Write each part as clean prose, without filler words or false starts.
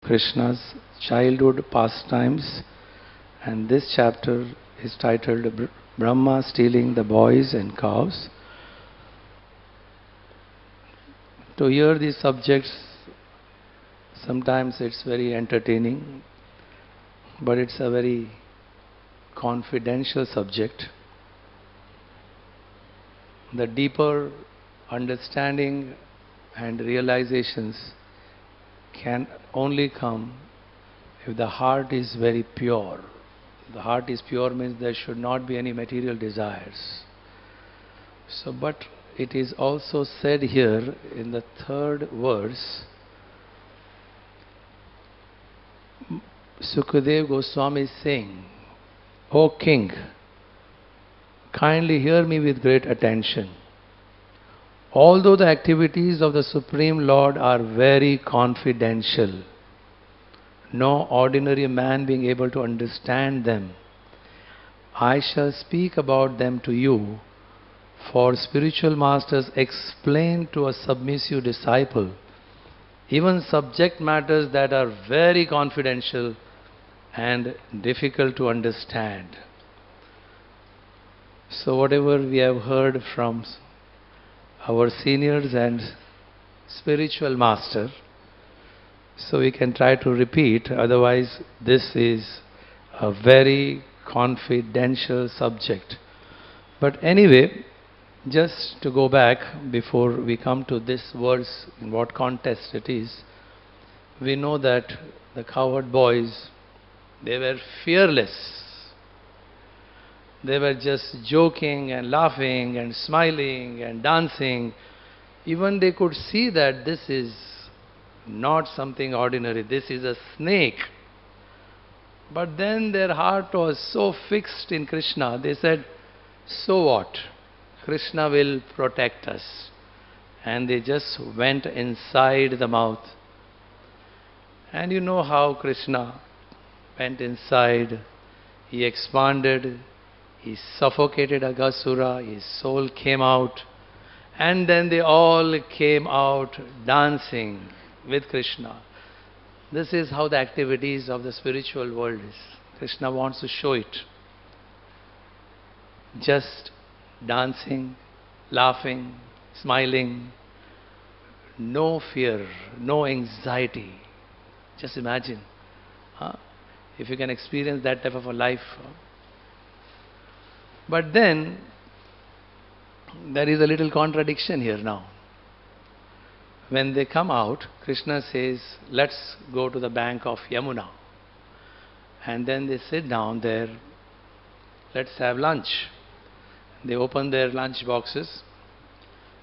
Krishna's childhood pastimes, and this chapter is titled Brahma Stealing the Boys and Cows. To hear these subjects, sometimes it's very entertaining, but it's a very confidential subject. The deeper understanding and realizations can only come if the heart is very pure. The heart is pure means there should not be any material desires. So, but it is also said here in the third verse, Sukadev Goswami is saying, O King, kindly hear me with great attention. Although the activities of the Supreme Lord are very confidential, no ordinary man being able to understand them, I shall speak about them to you, for spiritual masters explain to a submissive disciple even subject matters that are very confidential and difficult to understand. So whatever we have heard from our seniors and spiritual master, so we can try to repeat, otherwise this is a very confidential subject. But anyway, just to go back before we come to this verse, in what context it is, we know that the cowherd boys, they were fearless. They were just joking and laughing and smiling and dancing. Even they could see that this is not something ordinary, this is a snake. But then their heart was so fixed in Krishna, they said, so what? Krishna will protect us. And they just went inside the mouth. And you know how Krishna went inside, he expanded, he suffocated Aghasura, his soul came out, and then they all came out dancing with Krishna. This is how the activities of the spiritual world is. Krishna wants to show it. Just dancing, laughing, smiling, no fear, no anxiety. Just imagine, if you can experience that type of a life. But then, there is a little contradiction here now. When they come out, Krishna says, let's go to the bank of Yamuna. And then they sit down there, let's have lunch. They open their lunch boxes.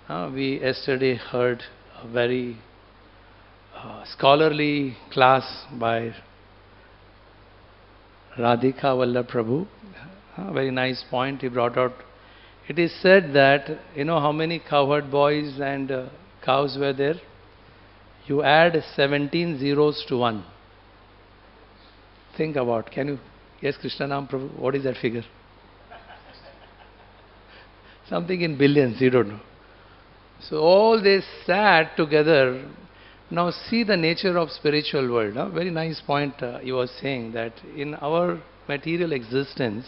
We yesterday heard a very scholarly class by Radhika Vallabh Prabhu. Very nice point he brought out. It is said that, you know how many cowherd boys and cows were there? You add 17 zeros to 1. Think about, can you, yes Krishna Nam Prabhu, what is that figure? Something in billions, you don't know. So all they sat together. Now see the nature of spiritual world. Very nice point he was saying, that in our material existence,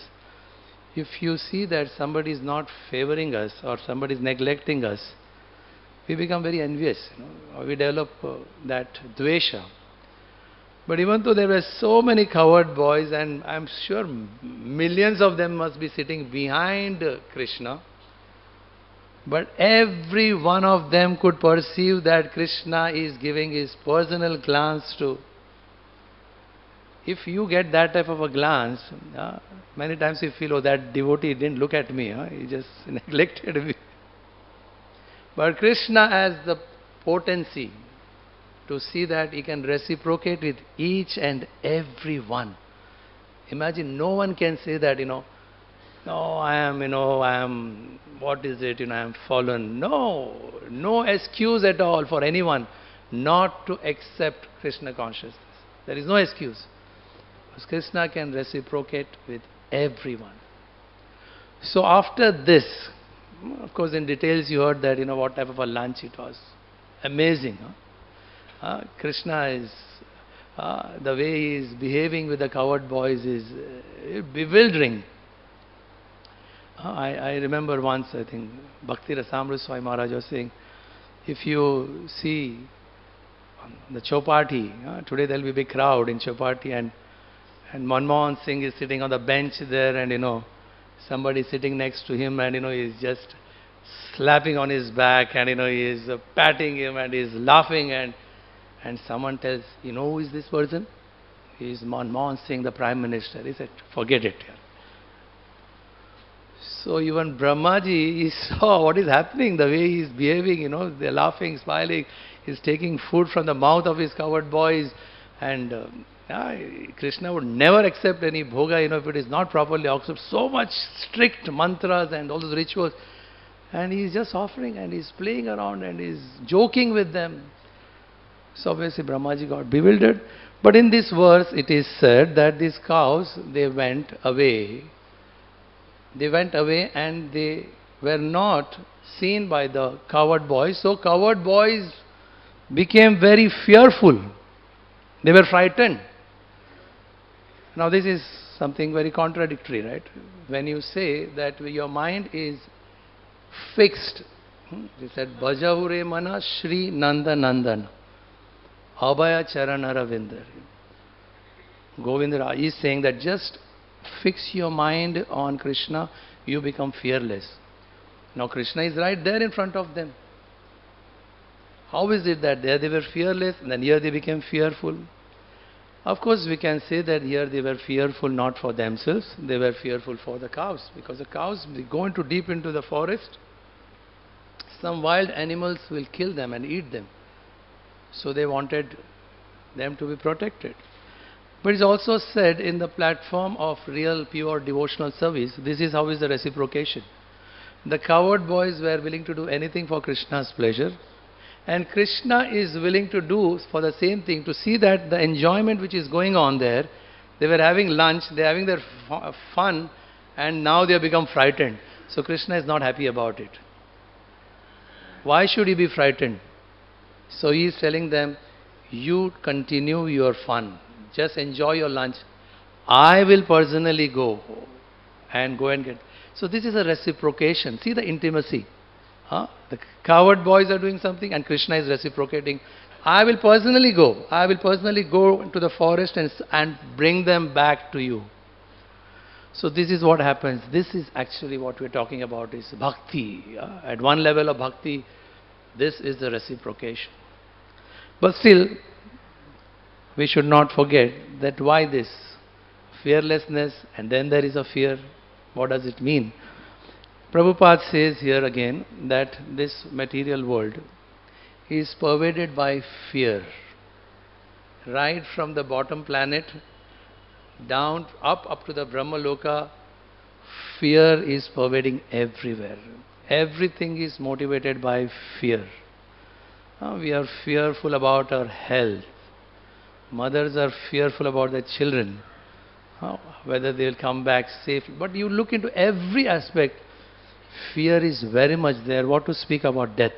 if you see that somebody is not favoring us or somebody is neglecting us, we become very envious. We develop that dvesha. But even though there were so many cowherd boys, and I'm sure millions of them must be sitting behind Krishna, but every one of them could perceive that Krishna is giving his personal glance to. If you get that type of a glance, many times you feel, oh, that devotee didn't look at me, he just neglected me. But Krishna has the potency to see that he can reciprocate with each and every one. Imagine, no one can say that, no, I am, what is it, I am fallen. No excuse at all for anyone not to accept Krishna consciousness. There is no excuse. Because Krishna can reciprocate with everyone. So after this, of course in details you heard that, what type of a lunch it was. Amazing. Krishna is The way he is behaving with the coward boys is bewildering. I remember once, I think, Bhaktivedanta Swami Maharaj was saying, if you see the Chowpatty, today there will be a big crowd in Chowpatty, and Manmohan Singh is sitting on the bench there, and somebody sitting next to him, and he's just slapping on his back, and he is patting him, and he is laughing, and someone tells, who is this person? He is Manmohan Singh, the Prime Minister. He said, forget it. So even Brahmaji, he saw what is happening, the way he is behaving, they're laughing, smiling, he's taking food from the mouth of his coward boys, and Krishna would never accept any bhoga, if it is not properly accepted. So much strict mantras and all those rituals, and he's just offering, and he's playing around, and he's joking with them. So obviously Brahmaji got bewildered. But in this verse it is said that these cows, they went away. They went away and they were not seen by the coward boys. So coward boys became very fearful. They were frightened. Now this is something very contradictory, right? When you say that your mind is fixed. He said, Bhajahure mana Shri Nanda Nandan Abhaya Charanaravinder. Govinda is saying that just fix your mind on Krishna, you become fearless. Now Krishna is right there in front of them. How is it that there they were fearless and then here they became fearful? Of course we can say that here they were fearful not for themselves, they were fearful for the cows. Because the cows, they go into deep into the forest, some wild animals will kill them and eat them. So they wanted them to be protected. But it's also said in the platform of real pure devotional service, this is how is the reciprocation. The coward boys were willing to do anything for Krishna's pleasure, and Krishna is willing to do for the same thing, to see that the enjoyment which is going on there, they were having lunch, they are having their fun, and now they have become frightened. So Krishna is not happy about it. Why should he be frightened? So he is telling them, you continue your fun. Just enjoy your lunch. I will personally go and get. So this is a reciprocation. See the intimacy. The coward boys are doing something and Krishna is reciprocating. I will personally go. I will personally go into the forest and bring them back to you. So this is what happens. This is actually what we're talking about, is bhakti. At one level of bhakti, this is the reciprocation. But still, we should not forget that why this fearlessness and then there is a fear. What does it mean? Prabhupada says here again that this material world is pervaded by fear. Right from the bottom planet down up to the Brahma Loka, fear is pervading everywhere. Everything is motivated by fear. We are fearful about our health. Mothers are fearful about their children, whether they will come back safely. But you look into every aspect, fear is very much there. What to speak about death?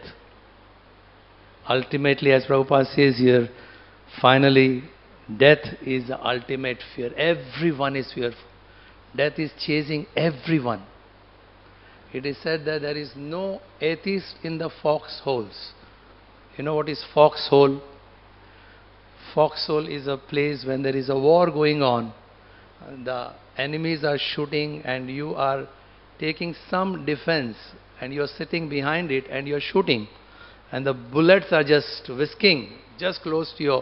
Ultimately, as Prabhupada says here, finally, death is the ultimate fear. Everyone is fearful. Death is chasing everyone. It is said that there is no atheist in the foxholes. You know what is foxhole? Foxhole is a place when there is a war going on. The enemies are shooting and you are taking some defense and you are sitting behind it and you are shooting. And the bullets are just whisking just close to you.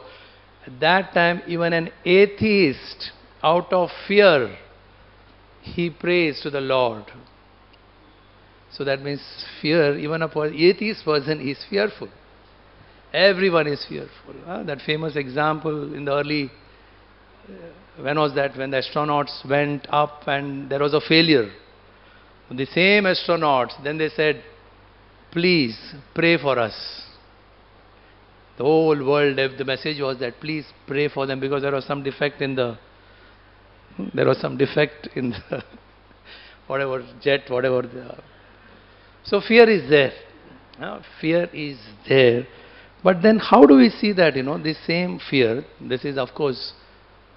At that time, even an atheist, out of fear, he prays to the Lord. So that means fear, even an atheist person is fearful. Everyone is fearful. That famous example in the early, when was that? When the astronauts went up and there was a failure. The same astronauts, then they said, please pray for us. The whole world, the message was that please pray for them because there was some defect in the, whatever jet, whatever. So fear is there. Fear is there. But then how do we see that, this same fear, this is of course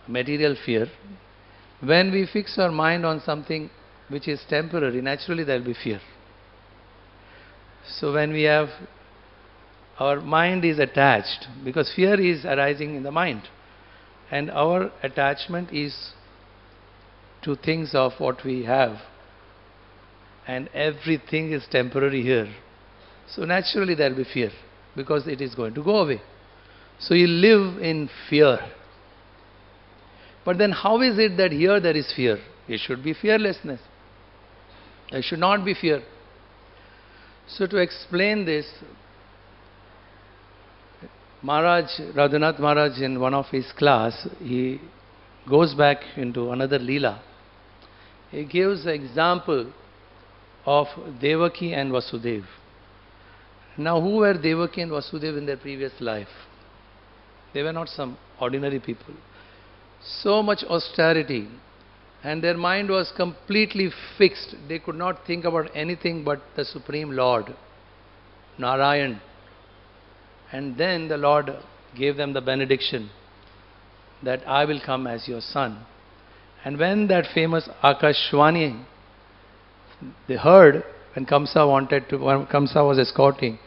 material fear, when we fix our mind on something which is temporary, naturally there will be fear. So when we have, our mind is attached, because fear is arising in the mind, and our attachment is to things of what we have, and everything is temporary here. So naturally there will be fear, because it is going to go away. So you live in fear. But then how is it that here there is fear? It should be fearlessness. There should not be fear. So to explain this, Radhanath Maharaj, in one of his class, he goes back into another Leela. He gives the example of Devaki and Vasudev. Now, who were Devaki and Vasudev in their previous life? They were not some ordinary people. So much austerity, and their mind was completely fixed. They could not think about anything but the Supreme Lord, Narayan. And then the Lord gave them the benediction that I will come as your son. And when that famous Akashvani, they heard, when Kamsa was escorting,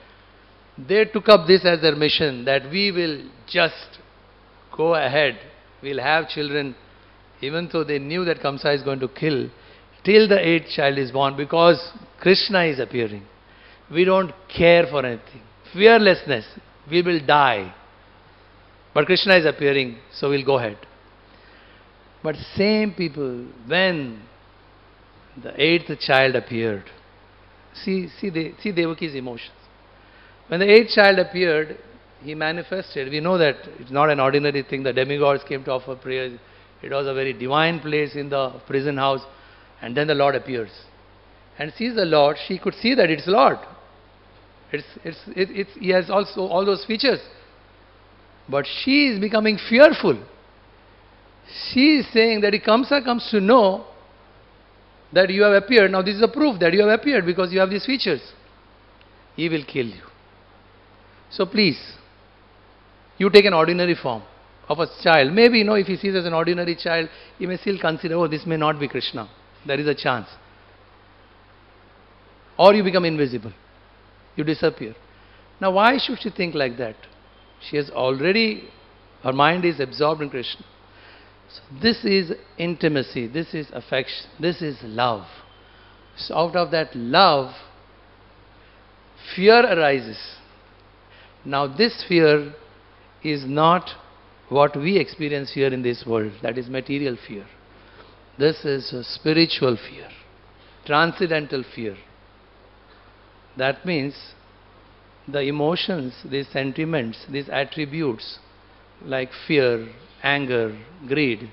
they took up this as their mission, that we will just go ahead, we'll have children, even though they knew that Kamsa is going to kill, till the 8th child is born, because Krishna is appearing. We don't care for anything. Fearlessness, we will die. But Krishna is appearing, so we'll go ahead. But same people, when the 8th child appeared, see Devaki's emotions. When the 8th child appeared, he manifested. We know that it's not an ordinary thing. The demigods came to offer prayers. It was a very divine place in the prison house. And then the Lord appears. And sees the Lord. She could see that it's Lord. He has also all those features. But she is becoming fearful. She is saying that if Kamsa comes to know that you have appeared, now this is a proof that you have appeared because you have these features, he will kill you. So please, you take an ordinary form of a child. Maybe, if he sees as an ordinary child, he may still consider, oh, this may not be Krishna. There is a chance. Or you become invisible. You disappear. Now why should she think like that? She has already, her mind is absorbed in Krishna. So this is intimacy, this is affection, this is love. So out of that love, fear arises. Now this fear is not what we experience here in this world, that is material fear. This is a spiritual fear, transcendental fear. That means the emotions, these sentiments, these attributes like fear, anger, greed,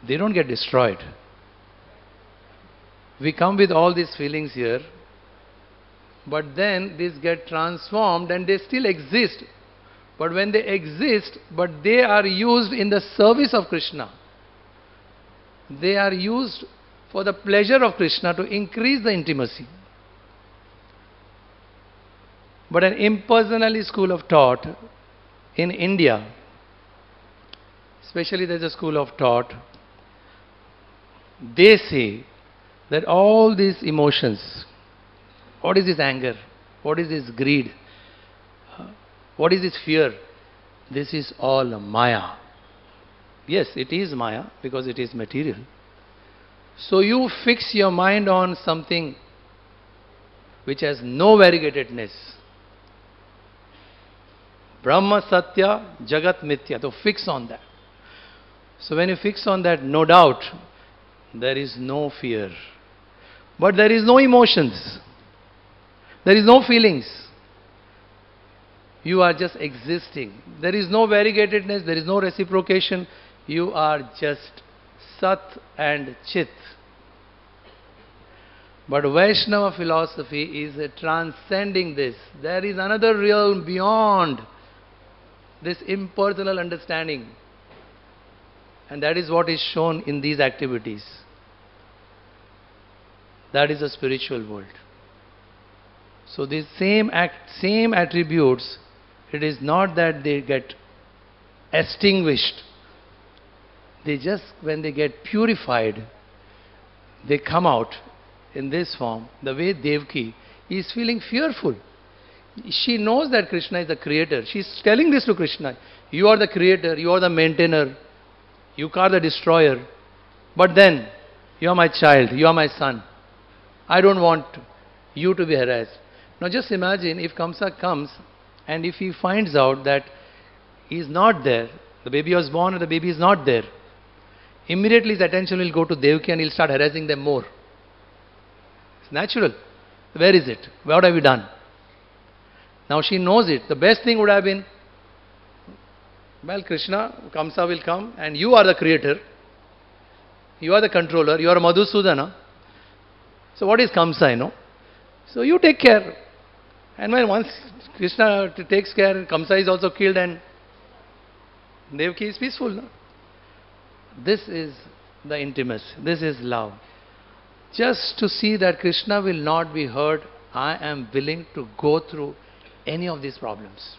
they don't get destroyed. We come with all these feelings here, but then these get transformed and they still exist. But when they exist, but they are used in the service of Krishna. They are used for the pleasure of Krishna to increase the intimacy. But an impersonal school of thought in India, especially there is a school of thought, they say that all these emotions, what is this anger, what is this greed, what is this fear, this is all Maya. Yes, it is Maya because it is material. So you fix your mind on something which has no variegatedness. Brahma Satya, Jagat Mithya. So fix on that. So when you fix on that, no doubt, there is no fear. But there is no emotions. There is no feelings. You are just existing. There is no variegatedness, there is no reciprocation. You are just Sat and Chit. But Vaishnava philosophy is transcending this. There is another realm beyond this impersonal understanding. And that is what is shown in these activities. That is the spiritual world. So these same attributes it is not that they get extinguished. They just, when they get purified, they come out in this form. The way Devaki is feeling fearful. She knows that Krishna is the creator. She is telling this to Krishna. You are the creator, you are the maintainer, you are the destroyer. But then, you are my child, you are my son. I don't want you to be harassed. Now just imagine if Kamsa comes and if he finds out that he is not there, the baby was born and the baby is not there, immediately his attention will go to Devaki and he'll start harassing them more. It's natural. Where is it? What have you done? Now she knows it. The best thing would have been, well, Krishna, Kamsa will come and you are the creator. You are the controller. You are Madhusudana. So what is Kamsa, So you take care. And when once Krishna takes care, Kamsa is also killed and Devaki is peaceful. No? This is the intimacy. This is love. Just to see that Krishna will not be hurt, I am willing to go through any of these problems.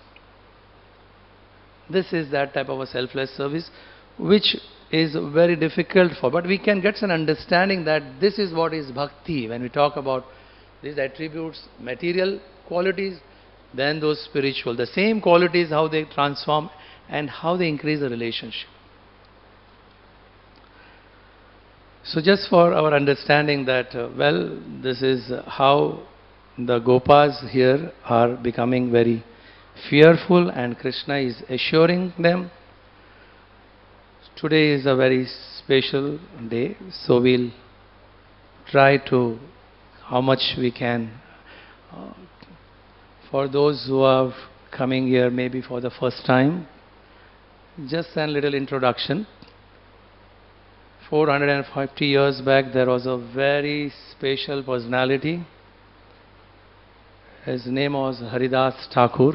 This is that type of a selfless service which is very difficult for, but we can get an understanding that this is what is bhakti. When we talk about these attributes, material qualities, then those spiritual, the same qualities, how they transform and how they increase the relationship. So just for our understanding that, well, this is how the Gopas here are becoming very fearful and Krishna is assuring them. Today is a very special day, so we'll try to, how much we can, for those who are coming here maybe for the first time, just a little introduction. 450 years back there was a very special personality. His name was Haridas Thakur.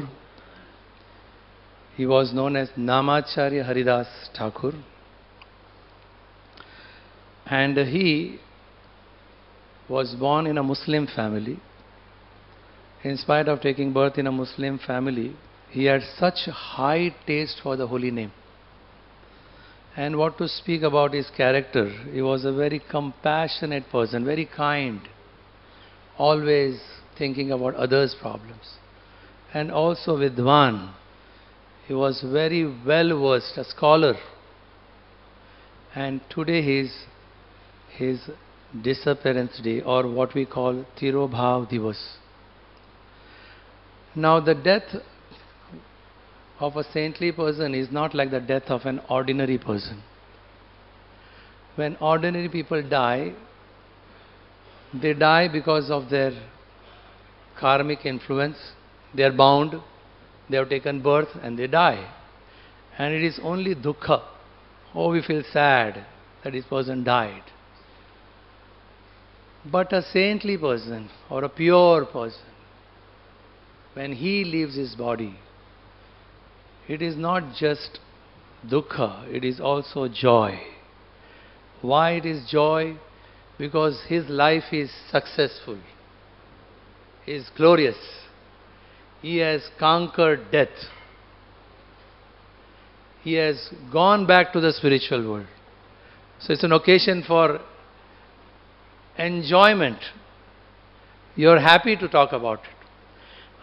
He was known as Namacharya Haridas Thakur. And he was born in a Muslim family. In spite of taking birth in a Muslim family, he had such high taste for the holy name. And what to speak about his character, he was a very compassionate person, very kind, always thinking about others' problems. And also Vidwan, he was very well versed, a scholar. And today his disappearance day, or what we call Tirobhav Divas. Now the death of a saintly person is not like the death of an ordinary person. When ordinary people die, they die because of their karmic influence. They are bound, they have taken birth and they die. And it is only dukkha. Oh, we feel sad that this person died. But a saintly person or a pure person, when he leaves his body, it is not just dukkha, it is also joy. Why it is joy? Because his life is successful, he is glorious, he has conquered death, he has gone back to the spiritual world. So it's an occasion for enjoyment. You are happy to talk about it.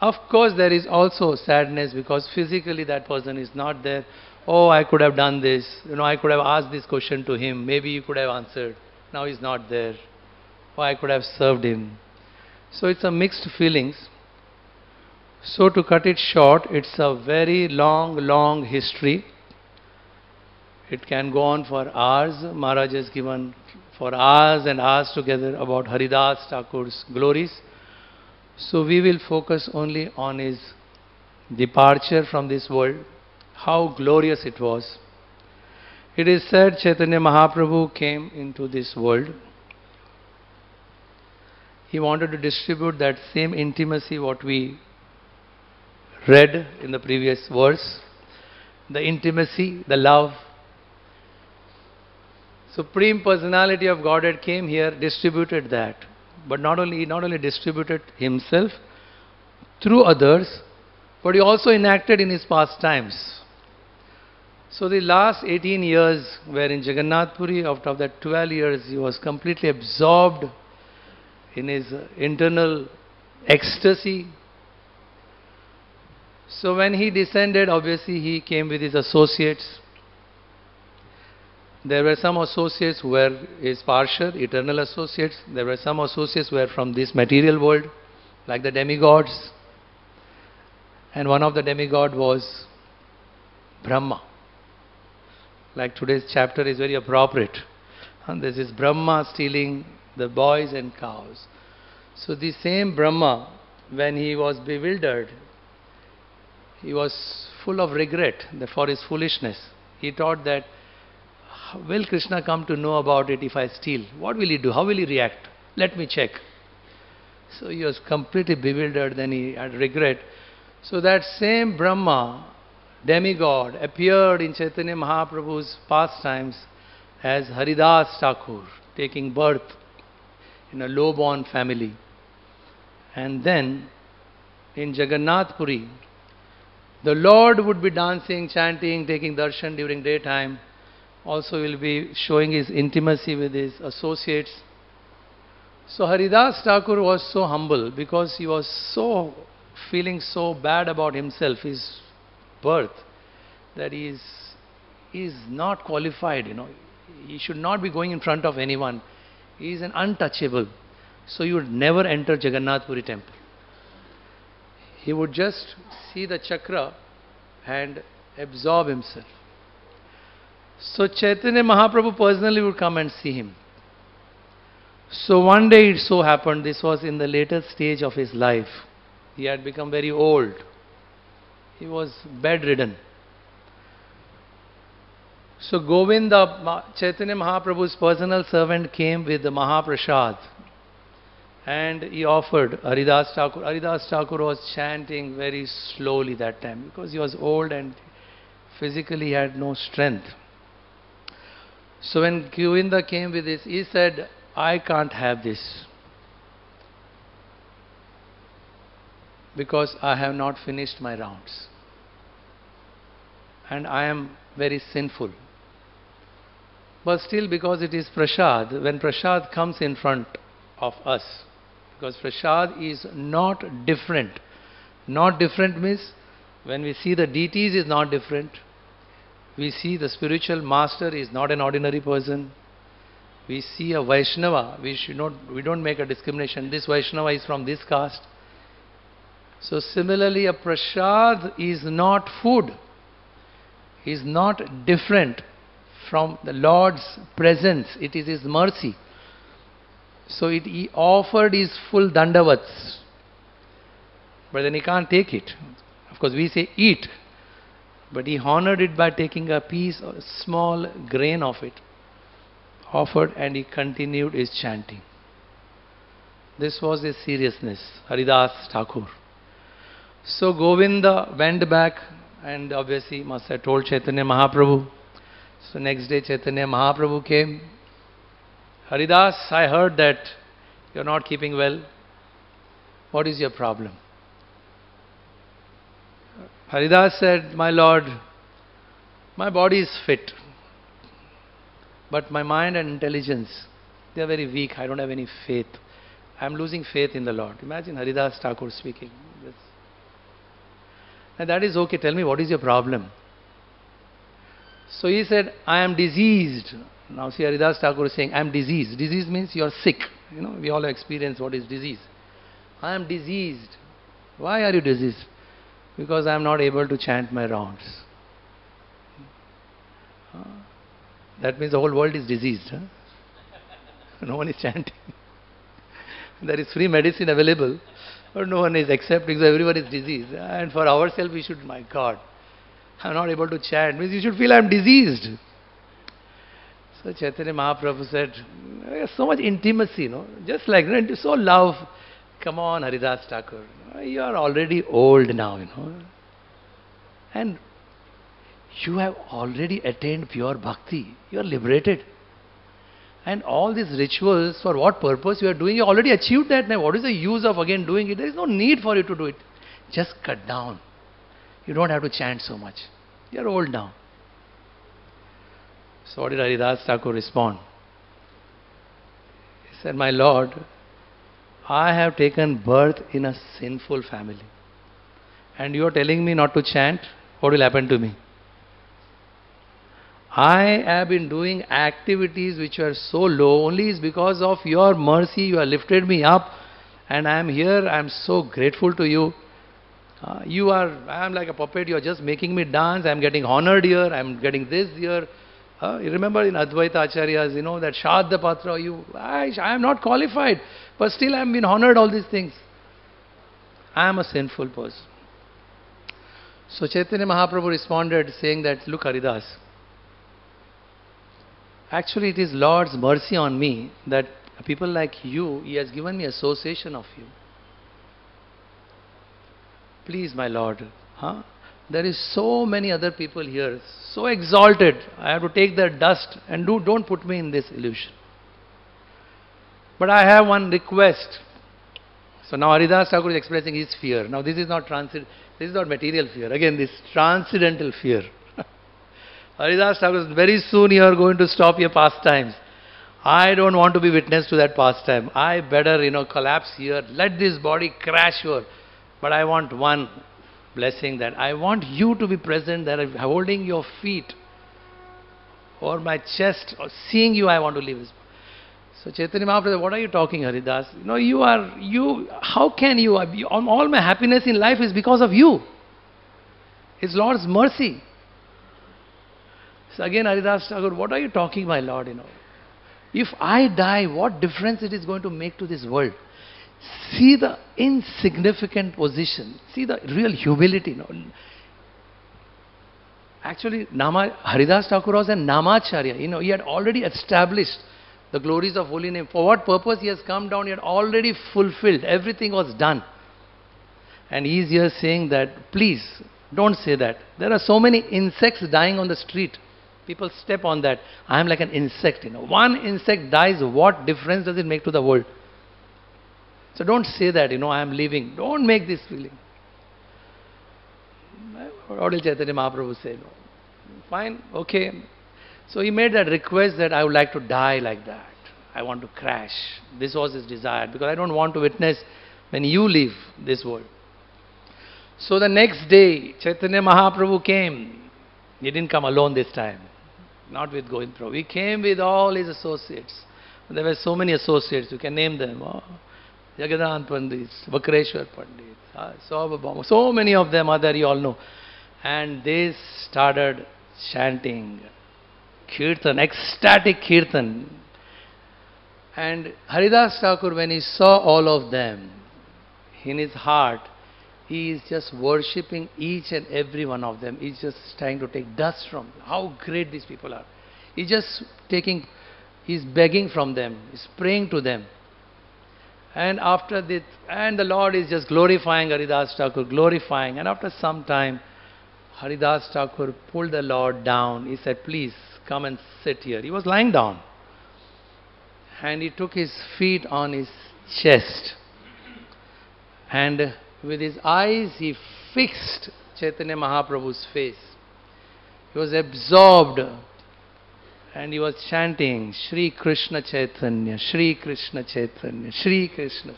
Of course, there is also sadness because physically that person is not there. Oh, I could have done this. I could have asked this question to him. Maybe he could have answered. Now he's not there. Or I could have served him. So it's a mixed feelings. So to cut it short, it's a very long history. It can go on for hours. Maharaj has given for hours and hours together about Haridas Thakur's glories. So we will focus only on his departure from this world, how glorious it was. It is said Chaitanya Mahaprabhu came into this world. He wanted to distribute that same intimacy what we read in the previous verse. The intimacy, the love. Supreme Personality of Godhead came here, distributed that. But he not only distributed himself through others, but he also enacted in his pastimes. So the last 18 years were in Jagannath Puri. Out of that 12 years, he was completely absorbed in his internal ecstasy. So when he descended, obviously he came with his associates. There were some associates who were his Parshad, eternal associates. There were some associates who were from this material world, like the demigods. And one of the demigod was Brahma. Like today's chapter is very appropriate. And this is Brahma stealing the boys and cows. So the same Brahma, when he was bewildered, he was full of regret for his foolishness. He thought that, will Krishna come to know about it if I steal? What will he do? How will he react? Let me check. So he was completely bewildered, then he had regret. So that same Brahma, demigod, appeared in Chaitanya Mahaprabhu's pastimes as Haridas Thakur, taking birth in a low-born family. And then in Jagannath Puri, the Lord would be dancing, chanting, taking darshan during daytime. Also will be showing his intimacy with his associates. So Haridas Thakur was so humble because he was so feeling so bad about himself, his birth, that he is not qualified, He should not be going in front of anyone. He is an untouchable. So he would never enter Jagannath Puri temple. He would just see the chakra and absorb himself. So Chaitanya Mahaprabhu personally would come and see him. So one day it so happened, this was in the later stage of his life. He had become very old. He was bedridden. So Govinda, Chaitanya Mahaprabhu's personal servant, came with the Mahaprasad. And he offered Haridas Thakur. Haridas Thakur was chanting very slowly that time because he was old and physically had no strength. So when Govinda came with this, he said, I can't have this because I have not finished my rounds. And I am very sinful. But still, because it is prasad, when prasad comes in front of us, because prasad is not different. Not different means when we see the deities is not different. We see the spiritual master is not an ordinary person. We see a Vaishnava, we don't make a discrimination. This Vaishnava is from this caste. So similarly, a prasad is not food. Is not different from the Lord's presence. It is His mercy. So he offered his full dandavats. But then he can't take it. Of course we say eat. But he honored it by taking a piece or a small grain of it. Offered, and he continued his chanting. This was his seriousness, Haridas Thakur. So Govinda went back and obviously must have told Chaitanya Mahaprabhu. So next day Chaitanya Mahaprabhu came. Haridas, I heard that you are not keeping well. What is your problem? Haridas said, my Lord, my body is fit, but my mind and intelligence, they are very weak. I don't have any faith. I am losing faith in the Lord. Imagine Haridas Thakur speaking. And that is okay. Tell me, what is your problem? So he said, I am diseased. Now see, Haridas Thakur is saying, I am diseased. Disease means you are sick. We all have experienced what is disease. I am diseased. Why are you diseased? Because I am not able to chant my rounds. That means the whole world is diseased. No one is chanting. There is free medicine available, but no one is accepting, so everyone is diseased. And for ourselves we should, my God, I am not able to chant. Means you should feel I am diseased. So Chaitanya Mahaprabhu said, so much intimacy, just like, so love. Come on, Haridas Thakur, you are already old now, and you have already attained pure bhakti. You are liberated. And all these rituals, for what purpose you are doing, you already achieved that. Now what is the use of again doing it? There is no need for you to do it. Just cut down. You don't have to chant so much. You are old now. So what did Haridas Thakur respond? He said, my Lord, I have taken birth in a sinful family. And you are telling me not to chant? What will happen to me? I have been doing activities which are so low, only is because of your mercy you have lifted me up, and I am here. I am so grateful to you. I am like a puppet, you are just making me dance, I am getting honored here, I am getting this here. You remember in Advaita Acharyas, that Shadda Patra, I am not qualified, but still I am being honored, all these things. I am a sinful person. So Chaitanya Mahaprabhu responded saying that, look Haridas, actually it is Lord's mercy on me that people like you, He has given me association of you. Please my Lord, there is so many other people here, so exalted, I have to take their dust and don't put me in this illusion. But I have one request. So now Haridas Thakur is expressing his fear. Now this is not material fear, again this transcendental fear. Haridas Thakur, very soon you are going to stop your pastimes. I don't want to be witness to that pastime. I better, collapse here, let this body crash here. But I want one blessing, that I want you to be present there, holding your feet or my chest, or seeing you, I want to leave this. So Chaitanya Mahaprabhu said, what are you talking, Haridas? How can you? All my happiness in life is because of you. It's Lord's mercy. So again Haridas Thakur, what are you talking, my Lord? If I die, what difference it is going to make to this world? See the insignificant position. See the real humility. Actually, Haridas Thakur was a Namacharya. He had already established the glories of holy name. For what purpose he has come down, he had already fulfilled. Everything was done. And he is here saying that, please, don't say that. There are so many insects dying on the street. People step on that. I am like an insect. One insect dies, what difference does it make to the world? So don't say that, I am leaving. Don't make this feeling. What will Chaitanya Mahaprabhu say? No. Fine, okay. So he made that request that I would like to die like that. I want to crash. This was his desire, because I don't want to witness when you leave this world. So the next day, Chaitanya Mahaprabhu came. He didn't come alone this time. Not with Govind Prabhu. He came with all his associates. There were so many associates, you can name them. Jagadant Pandit, Vakreshwar Pandit, so many of them are there, you all know. And they started chanting Kirtan, ecstatic Kirtan. And Haridas Thakur, when he saw all of them, in his heart, he is just worshipping each and every one of them. He's just trying to take dust from them. How great these people are. He's begging from them, he's praying to them. And after this, and the Lord is just glorifying Haridas Thakur, glorifying. And after some time, Haridas Thakur pulled the Lord down. He said, please come and sit here. He was lying down. And he took his feet on his chest. And with his eyes, he fixed Chaitanya Mahaprabhu's face. He was absorbed. And he was chanting, Shri Krishna Chaitanya, Shri Krishna Chaitanya, Shri Krishna.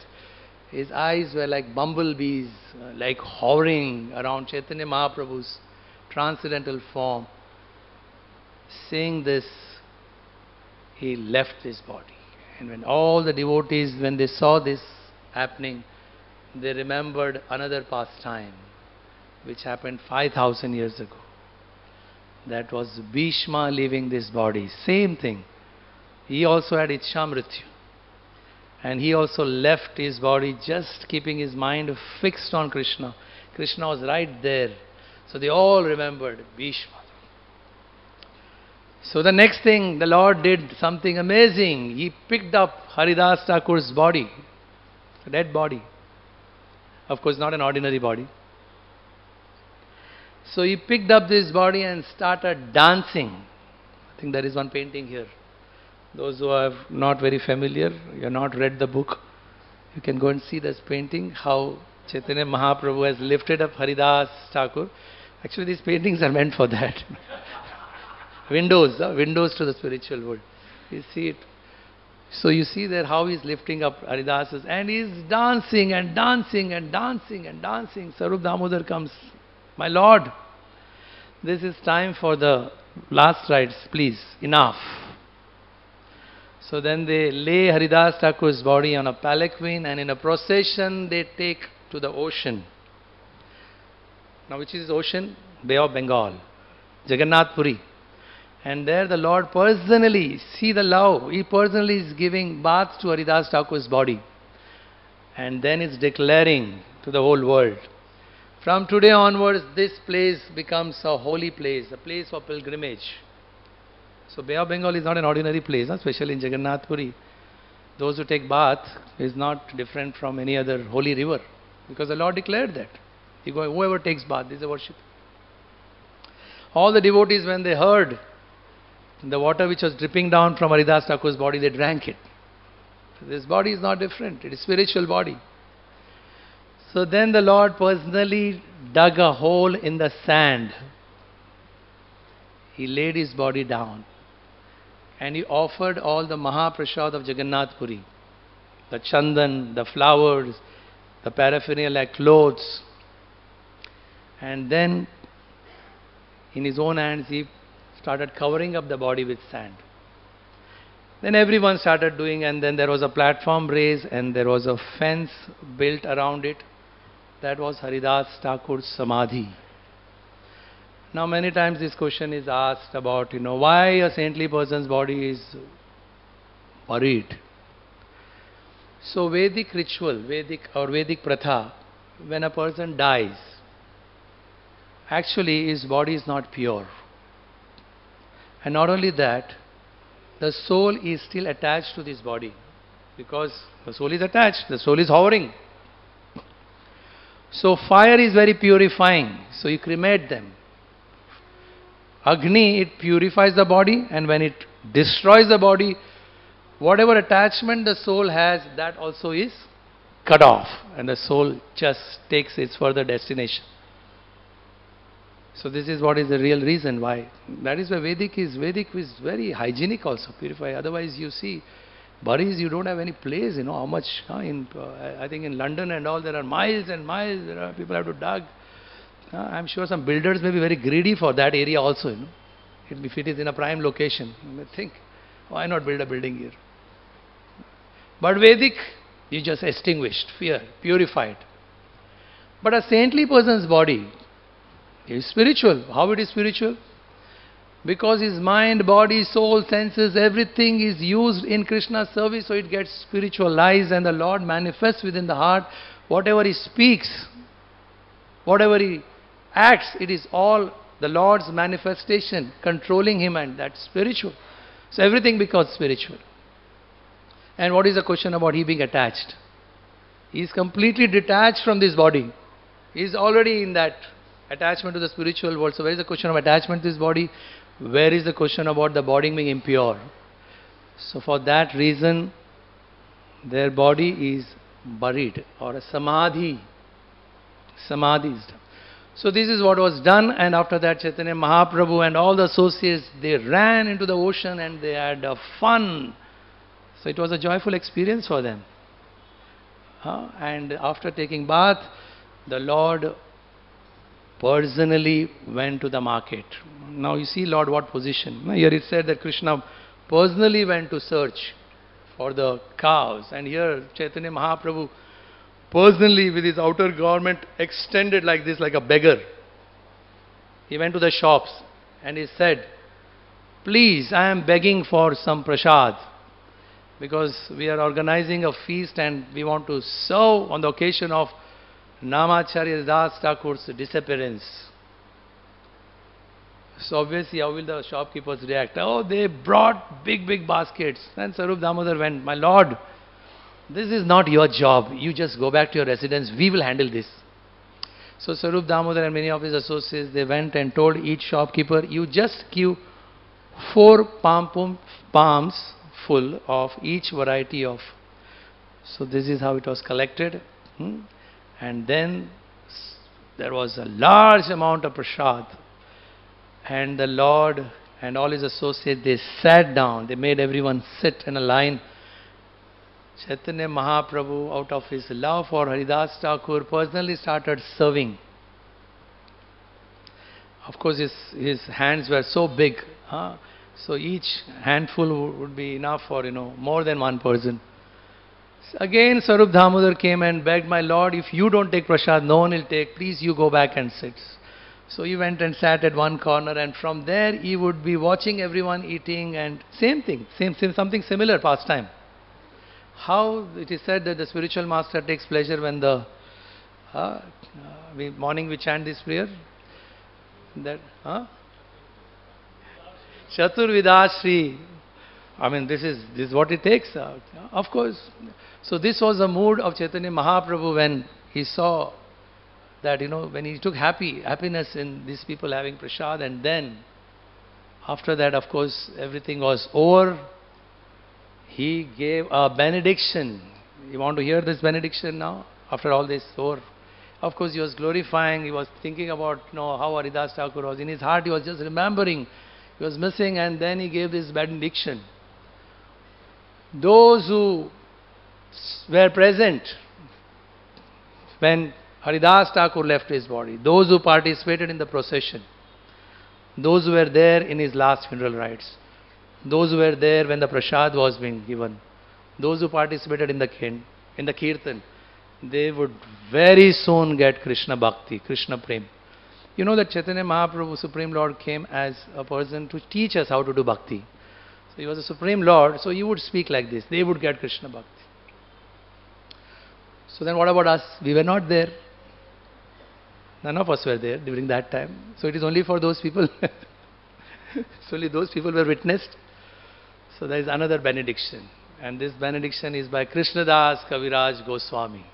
His eyes were like bumblebees, like hovering around Chaitanya Mahaprabhu's transcendental form. Saying this, he left his body. And when all the devotees, when they saw this happening, they remembered another pastime which happened 5,000 years ago. That was Bhishma leaving this body. Same thing. He also had Ichamrityu. And he also left his body, just keeping his mind fixed on Krishna. Krishna was right there. So they all remembered Bhishma. So the next thing, the Lord did something amazing. He picked up Haridas Thakur's body, a dead body. Of course, not an ordinary body. So he picked up this body and started dancing. I think there is one painting here. Those who are not very familiar, you have not read the book, you can go and see this painting, how Chaitanya Mahaprabhu has lifted up Haridas Thakur. Actually, these paintings are meant for that. Windows, windows to the spiritual world. You see it. So you see there how he's lifting up Haridasas and he's dancing and dancing and dancing and dancing. Sarup Damodar comes, my Lord, this is time for the last rites, please, enough. So then they lay Haridas Thakur's body on a palanquin and in a procession they take to the ocean. Now which is ocean? Bay of Bengal, Jagannath Puri. And there the Lord personally, see the love, He personally is giving bath to Haridas Thakur's body. And then it's declaring to the whole world, from today onwards this place becomes a holy place, a place of pilgrimage. So Bay of Bengal is not an ordinary place, especially in Jagannath Puri. Those who take bath is not different from any other holy river, because the Lord declared that. Whoever takes bath is a worship. All the devotees, when they heard the water which was dripping down from Haridas Thakur's body, they drank it. This body is not different, it is spiritual body. So then the Lord personally dug a hole in the sand. He laid his body down and he offered all the Mahaprasad of Jagannath Puri, the chandan, the flowers, the paraphernalia like clothes. And then in his own hands he started covering up the body with sand. Then everyone started doing, and then there was a platform raised and there was a fence built around it. That was Haridas Thakur's Samadhi. Now many times this question is asked about, why a saintly person's body is buried. So Vedic ritual, Vedic pratha, when a person dies, actually his body is not pure. And not only that, the soul is still attached to this body, because the soul is attached, the soul is hovering. So fire is very purifying, so you cremate them. Agni, it purifies the body, and when it destroys the body, whatever attachment the soul has, that also is cut off, and the soul just takes its further destination. So this is what is the real reason why. That is why Vedic is very hygienic also, purify. Otherwise you see, bodies you don't have any place, how much, I think in London and all there are miles and miles, people have to dig. I'm sure some builders may be very greedy for that area also, if it is in a prime location. You may think, why not build a building here? But Vedic, you just extinguished, fear, purified. But a saintly person's body is spiritual. How it is spiritual? Because his mind, body, soul, senses, everything is used in Krishna's service, so it gets spiritualized and the Lord manifests within the heart. Whatever he speaks, whatever he acts, it is all the Lord's manifestation controlling him, and that's spiritual. So everything becomes spiritual. And what is the question about he being attached? He is completely detached from this body. He is already in that attachment to the spiritual world. So where is the question of attachment to this body? Where is the question about the body being impure? So for that reason, their body is buried, or a samadhi. Samadhi is done. So this is what was done, and after that Chaitanya Mahaprabhu and all the associates, they ran into the ocean and they had fun. So it was a joyful experience for them. And after taking bath, the Lord personally went to the market. Now you see, Lord, what position. Here it said that Krishna personally went to search for the cows. And here Chaitanya Mahaprabhu personally, with his outer garment extended like this, like a beggar, he went to the shops and he said, please, I am begging for some prasad, because we are organizing a feast and we want to serve on the occasion of Namacharya Das Thakur's disappearance. So obviously, how will the shopkeepers react? Oh, they brought big baskets. And Sarup Damodar went, my Lord, this is not your job. You just go back to your residence. We will handle this. So Sarup Damodar and many of his associates, they went and told each shopkeeper, you just give 4 palms full of each variety of. So this is how it was collected. And then there was a large amount of prasad. And the Lord and all his associates, they sat down. They made everyone sit in a line. Chaitanya Mahaprabhu, out of his love for Haridas Thakur, personally started serving. Of course, his hands were so big. So each handful would be enough for, more than one person. So again, Sarup Damodar came and begged, my Lord, if you don't take prasad, no one will take. Please, you go back and sit. So he went and sat at one corner, and from there he would be watching everyone eating, and same thing, something similar pastime. How it is said that the spiritual master takes pleasure when the morning we chant this prayer. That Chaturvidashri. I mean, this is what it takes. Of course. So this was the mood of Chaitanya Mahaprabhu when he saw that, when he took happiness in these people having prasad, and then after that, of course, everything was over. He gave a benediction. You want to hear this benediction now? After all this over. Of course, he was glorifying, he was thinking about how Haridas Thakur was. In his heart, he was just remembering. He was missing, and then he gave this benediction. Those who were present when Haridas Thakur left his body, those who participated in the procession, those who were there in his last funeral rites, those who were there when the prasad was being given, those who participated in the kirtan, they would very soon get Krishna Bhakti, Krishna Prem. You know that Chaitanya Mahaprabhu, Supreme Lord, came as a person to teach us how to do Bhakti. So he was a Supreme Lord, so he would speak like this. They would get Krishna Bhakti. So then what about us? We were not there. None of us were there during that time. So it is only for those people. So only those people were witnessed. So there is another benediction. And this benediction is by Krishnadas Kaviraj Goswami.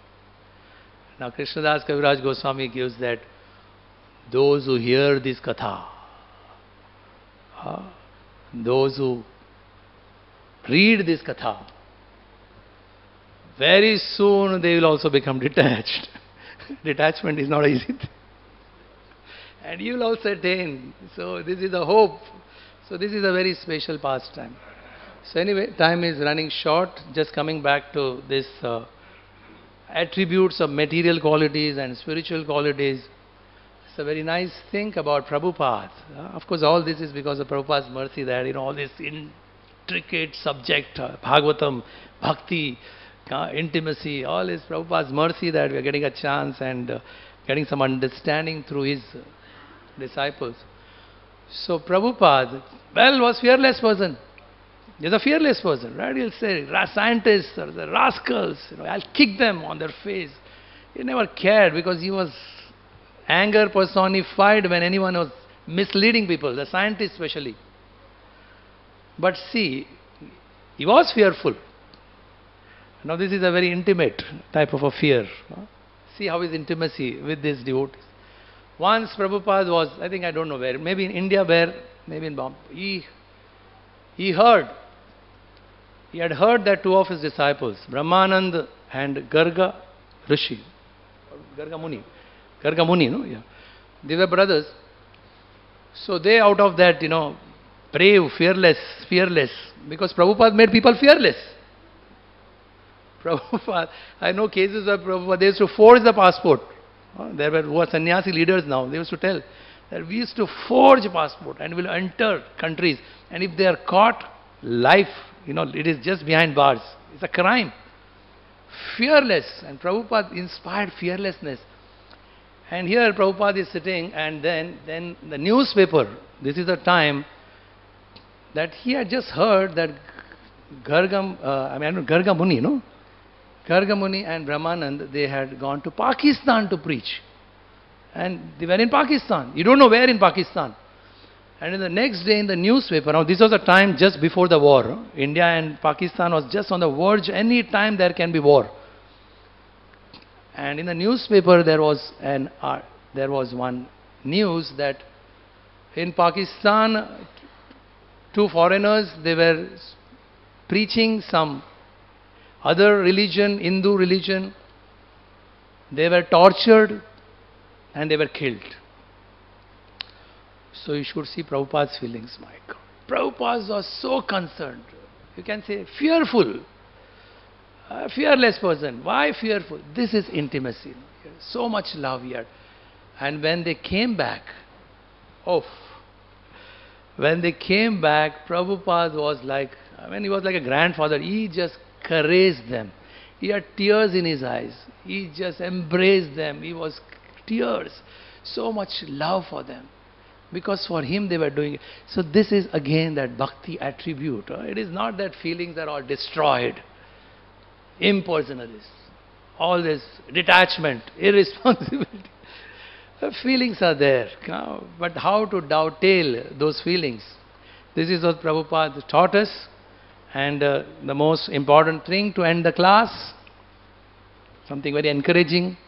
Now Krishnadas Kaviraj Goswami gives that those who hear this katha, those who read this katha, very soon they will also become detached. Detachment is not easy. And you will also attain. So this is the hope. So this is a very special pastime. So anyway, time is running short. Just coming back to this attributes of material qualities and spiritual qualities. It's a very nice thing about Prabhupada. Of course, all this is because of Prabhupada's mercy that, all this intricate subject, Bhagavatam, Bhakti, intimacy, all is Prabhupada's mercy that we are getting a chance and getting some understanding through his disciples. So Prabhupada, was fearless person. He's a fearless person, right? He'll say, scientists or the rascals, I'll kick them on their face. He never cared because he was anger personified when anyone was misleading people, the scientists especially. But see, he was fearful. Now this is a very intimate type of a fear. See how his intimacy with these devotees. Once Prabhupada was, I think I don't know where, maybe in India, maybe in Bombay, he had heard that two of his disciples, Brahmanand and Garga Rishi, Garga Muni, yeah. They were brothers. So they out of that, brave, fearless, because Prabhupada made people fearless. Prabhupada, I know cases where Prabhupada, they used to forge the passport. There were sannyasi leaders now, they used to tell that we used to forge passport and will enter countries, and if they are caught, life, it is just behind bars. It's a crime. Fearless. And Prabhupada inspired fearlessness. And here Prabhupada is sitting, and then the newspaper, this is the time that he had just heard that Garga Muni, Garga Muni and Brahmanand, they had gone to Pakistan to preach. And they were in Pakistan. You don't know where in Pakistan. And in the next day in the newspaper, now this was a time just before the war. India and Pakistan was just on the verge. Any time there can be war. And in the newspaper there was one news that in Pakistan, two foreigners, they were preaching some other religion, Hindu religion. They were tortured. and they were killed. So you should see Prabhupada's feelings, my God. Prabhupada was so concerned. You can say fearful. A fearless person. Why fearful? This is intimacy. So much love here. And when they came back, when they came back, Prabhupada was like, he was like a grandfather. He just caressed them. He had tears in his eyes. He just embraced them. He was tears. So much love for them. Because for him they were doing it. So this is again that bhakti attribute. It is not that feelings are all destroyed. Impersonalists. All this detachment, irresponsibility. Feelings are there. But how to dovetail those feelings? This is what Prabhupada taught us. And the most important thing to end the class, something very encouraging.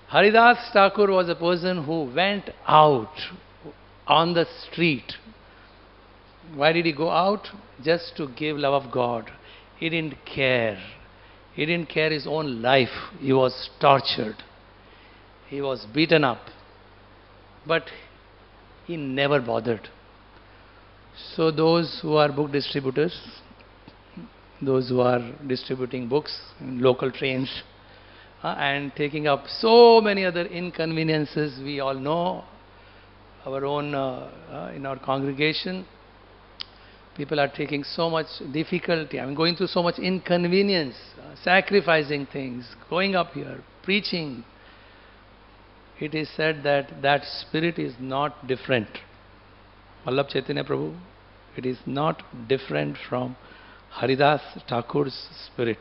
Haridas Thakur was a person who went out on the street. Why did he go out? Just to give love of God. He didn't care. He didn't care his own life. He was tortured. He was beaten up. But he never bothered. So those who are book distributors, those who are distributing books in local trains, and taking up so many other inconveniences, we all know, our own, in our congregation, people are taking so much difficulty, going through so much inconvenience, sacrificing things, going up here, preaching. It is said that that spirit is not different. Vallabh Chaitanya Prabhu, it is not different from Haridas Thakur's spirit.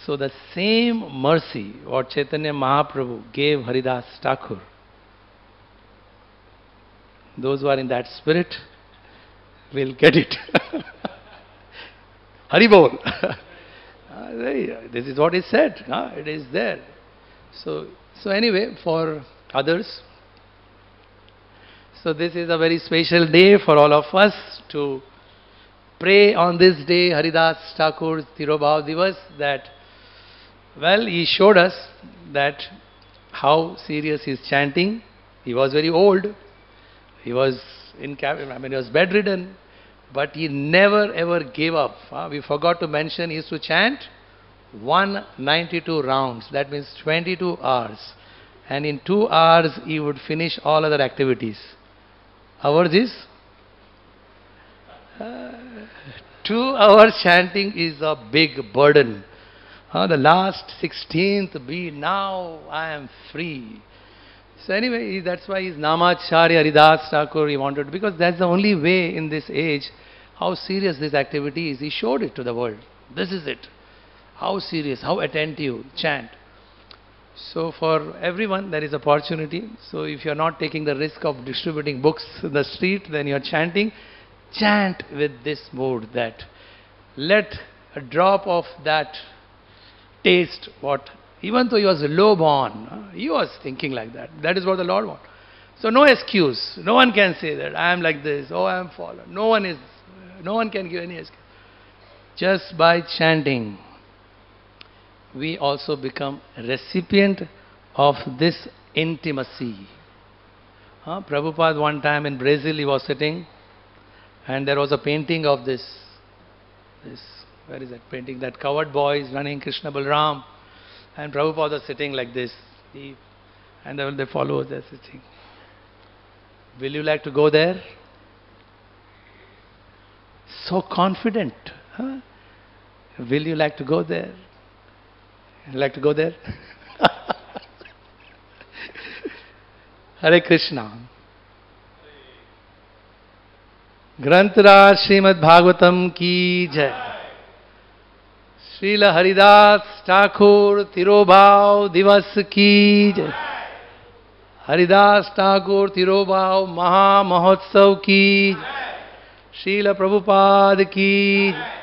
So the same mercy what Chaitanya Mahaprabhu gave Haridas Thakur, those who are in that spirit will get it. Haribol. This is what is said. It is there. So anyway, for others, so this is a very special day for all of us to pray on this day, Haridas Thakur's Tirobhav Divas, that, well, he showed us that how serious his chanting. He was very old. He was he was bedridden, but he never ever gave up. We forgot to mention he used to chant 192 rounds. That means 22 hours. And in 2 hours he would finish all other activities. Ours is 2 hours chanting is a big burden. The last 16th beat, now I am free. So anyway, that's why he's Namacharya Haridas Thakur, he wanted, because that's the only way in this age, how serious this activity is. He showed it to the world. This is it. How serious, how attentive, chant. So for everyone there is opportunity. So if you are not taking the risk of distributing books in the street, then you are chanting. Chant with this mood that let a drop of that taste, what, even though he was low born, he was thinking like that. That is what the Lord wants. So no excuse. No one can say that I am like this, I am fallen. No one can give any excuse. Just by chanting, we also become recipient of this intimacy. Prabhupada one time in Brazil, he was sitting, and there was a painting of this, where is that painting? That covered boy is running Krishna Balram, and Prabhupada was sitting like this, and the followers are sitting. Will you like to go there? So confident. Will you like to go there? Like to go there? Hare Krishna. Granthara Srimad Bhagavatam ki jai. Srila Haridas Thakur Tirobhav Divas ki jai. Haridas Thakur Tirobhav Maha Mahotsav ki jai. Srila Prabhupada ki jai.